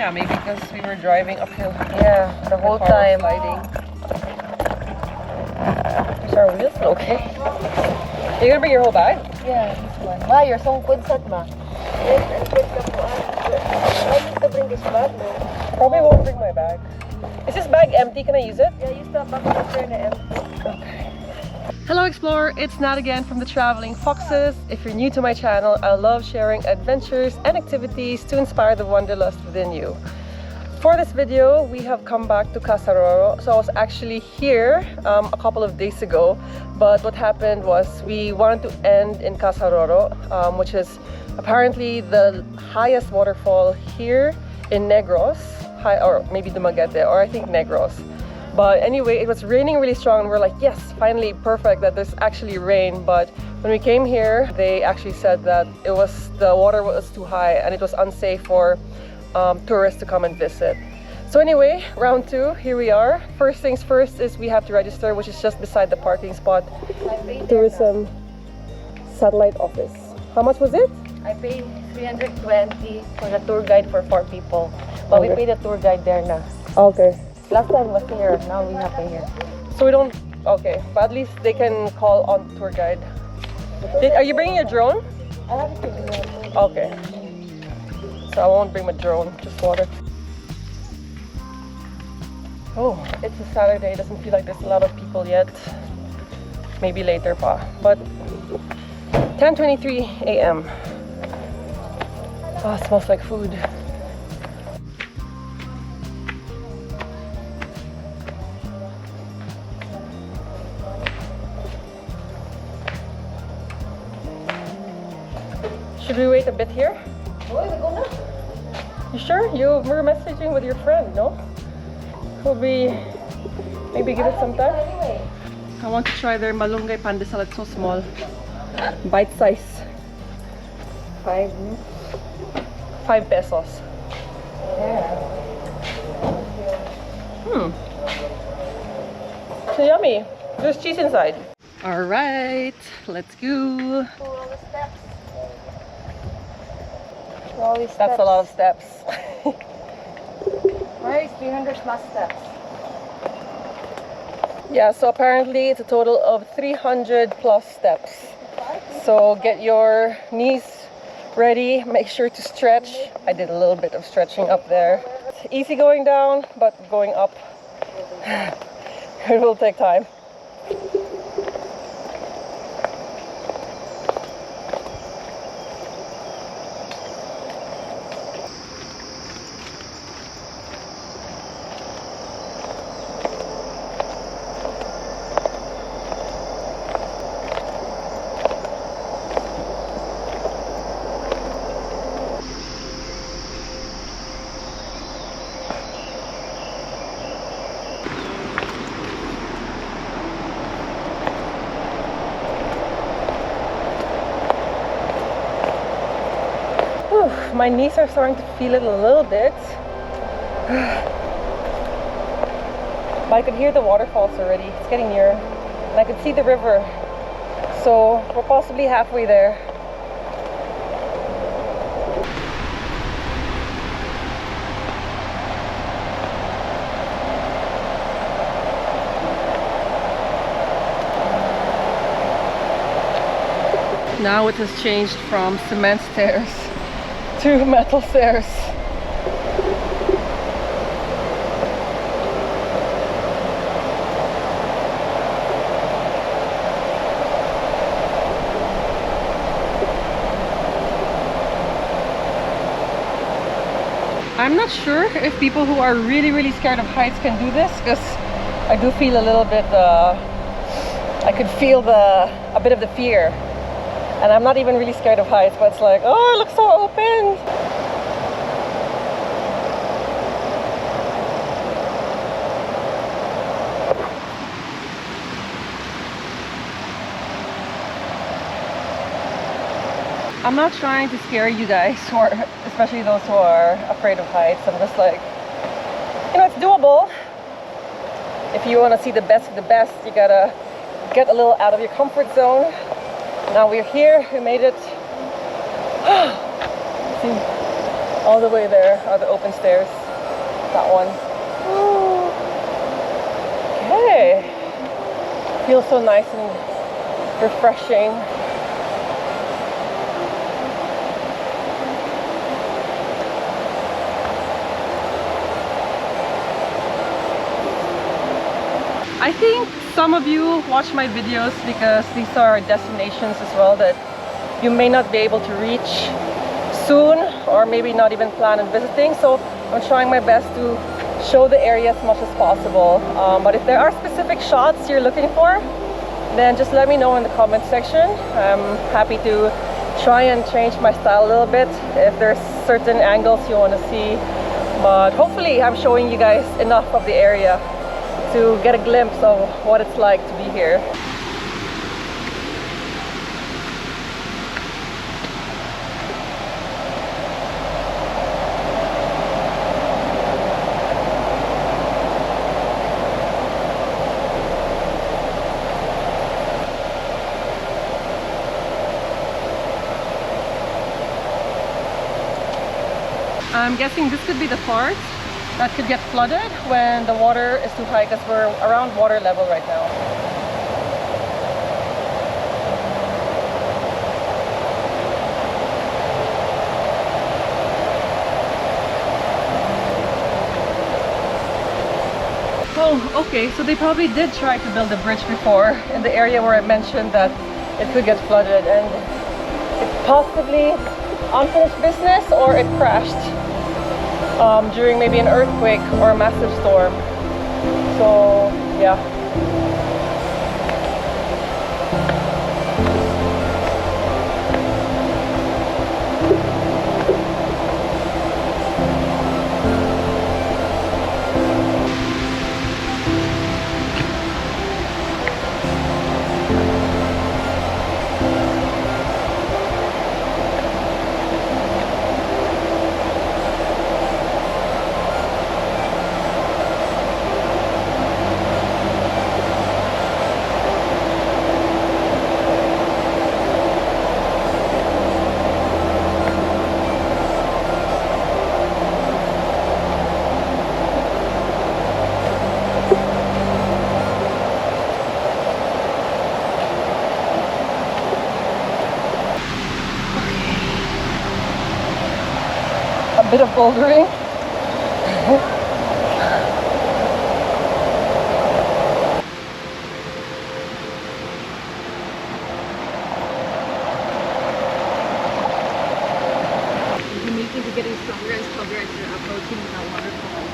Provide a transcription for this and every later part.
Yeah, maybe because we were driving uphill. Yeah, the whole car was time. sliding. Is our wheels okay? Are you gonna bring your whole bag? Yeah, this one. Ma, you're so good set, ma. Yes, and good ka po. I need to bring this bag, no? Probably won't bring my bag. Is this bag empty? Can I use it? Yeah, use the bag to turn it empty. Okay. Hello Explorer, it's Nat again from the Traveling Foxes. If you're new to my channel, I love sharing adventures and activities to inspire the wanderlust within you. For this video, we have come back to Casaroro. So I was actually here a couple of days ago, but what happened was we wanted to end in Casaroro, which is apparently the highest waterfall here in Negros, or maybe Dumaguete, or I think Negros. But anyway, it was raining really strong and we're like, yes, finally, perfect that there's actually rain. But when we came here, they actually said that the water was too high and it was unsafe for tourists to come and visit. So anyway, round two, here we are. First things first is we have to register, which is just beside the parking spot. Tourism satellite office. How much was it? I paid 320 for the tour guide for 4 people. But we paid the tour guide there na. Okay. Last time was here, now we have to here. So we don't, okay, but at least they can call on tour guide. Are you bringing your drone? I have to take Okay. So I won't bring my drone, just water. Oh, it's a Saturday. It doesn't feel like there's a lot of people yet. Maybe later pa. But 10:23 a.m. Oh, it smells like food. Should we wait a bit here? Oh, we go na. You sure? You were messaging with your friend, no? Will we maybe give it some time? Anyway. I want to try their malunggay pandesal. It's so small. Bite size. 5 pesos. Yeah. So yummy. There's cheese inside. Alright, let's go. All the steps. That's a lot of steps. Where is 300 plus steps? Yeah, so apparently it's a total of 300 plus steps. So get your knees ready, make sure to stretch. I did a little bit of stretching up there. Easy going down, but going up, it will take time. My knees are starting to feel it a little bit. But I could hear the waterfalls already. It's getting near. And I could see the river. So we're possibly halfway there. Now it has changed from cement stairs to metal stairs. I'm not sure if people who are really scared of heights can do this, because I do feel a little bit, I could feel a bit of the fear. And I'm not even really scared of heights, but it's like, oh, it looks so open. I'm not trying to scare you guys, or especially those who are afraid of heights. I'm just like, you know, it's doable. If you want to see the best of the best, you gotta get a little out of your comfort zone. Now we're here, we made it. See, all the way there are the open stairs. that one. Okay. Feels so nice and refreshing. I think some of you watch my videos because these are destinations as well that you may not be able to reach soon, or maybe not even plan on visiting. So I'm trying my best to show the area as much as possible. But if there are specific shots you're looking for, then just let me know in the comment section. I'm happy to try and change my style a little bit if there's certain angles you want to see. But hopefully I'm showing you guys enough of the area to get a glimpse of what it's like to be here. I'm guessing this could be the part that could get flooded when the water is too high, because we're around water level right now. Oh, okay, so they probably did try to build a bridge before in the area where I mentioned that it could get flooded, and it's possibly unfinished business or it crashed during maybe an earthquake or a massive storm. So yeah. A bit of bouldering. The humidity is getting stronger and stronger as you're approaching the waterfall.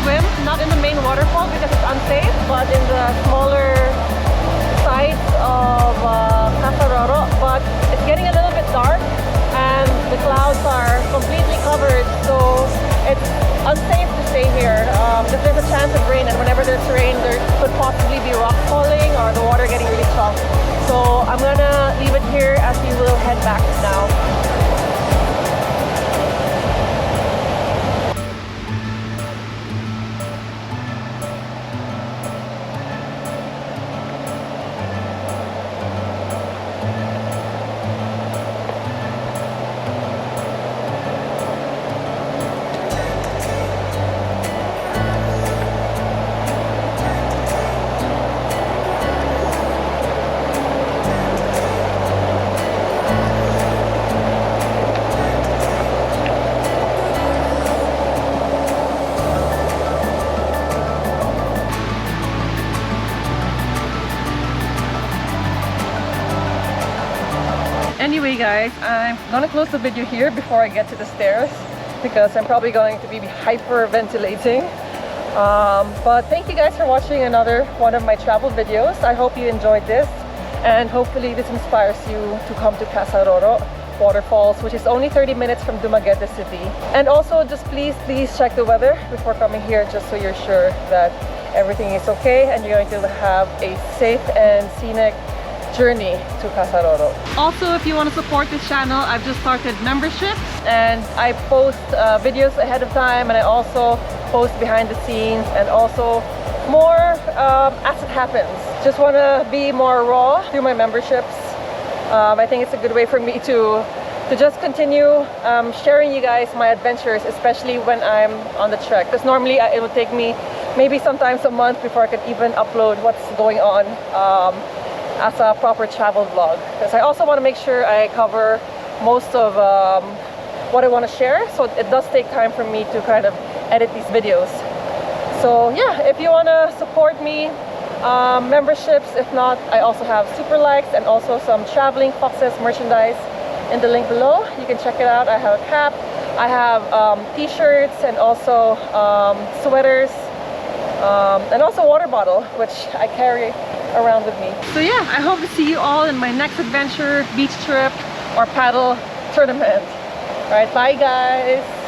swim, not in the main waterfall because it's unsafe, but in the smaller sides of Casaroro. But it's getting a little bit dark and the clouds are completely covered, so it's unsafe to stay here because there's a chance of rain, and whenever there's rain there could possibly be rock falling or the water getting really strong. So I'm gonna leave it here as we will head back now. Anyway guys, I'm gonna close the video here before I get to the stairs because I'm probably going to be hyperventilating. But thank you guys for watching another one of my travel videos. I hope you enjoyed this, and hopefully this inspires you to come to Casaroro Waterfalls, which is only 30 minutes from Dumaguete City. And also just please check the weather before coming here, just so you're sure that everything is okay and you're going to have a safe and scenic journey to Casaroro. Also, if you want to support this channel, I've just started memberships and I post videos ahead of time, and I also post behind the scenes and also more as it happens. Just want to be more raw through my memberships. I think it's a good way for me to just continue sharing you guys my adventures, especially when I'm on the trek, because normally it would take me maybe sometimes a month before I could even upload what's going on as a proper travel vlog, because I also want to make sure I cover most of what I want to share, so it does take time for me to kind of edit these videos. So yeah, if you want to support me, memberships. If not, I also have super likes and also some Traveling Foxes merchandise in the link below. You can check it out. I have a cap, I have t-shirts and also sweaters, and also a water bottle, which I carry around with me. So yeah, I hope to see you all in my next adventure, beach trip or paddle tournament. All right, bye guys.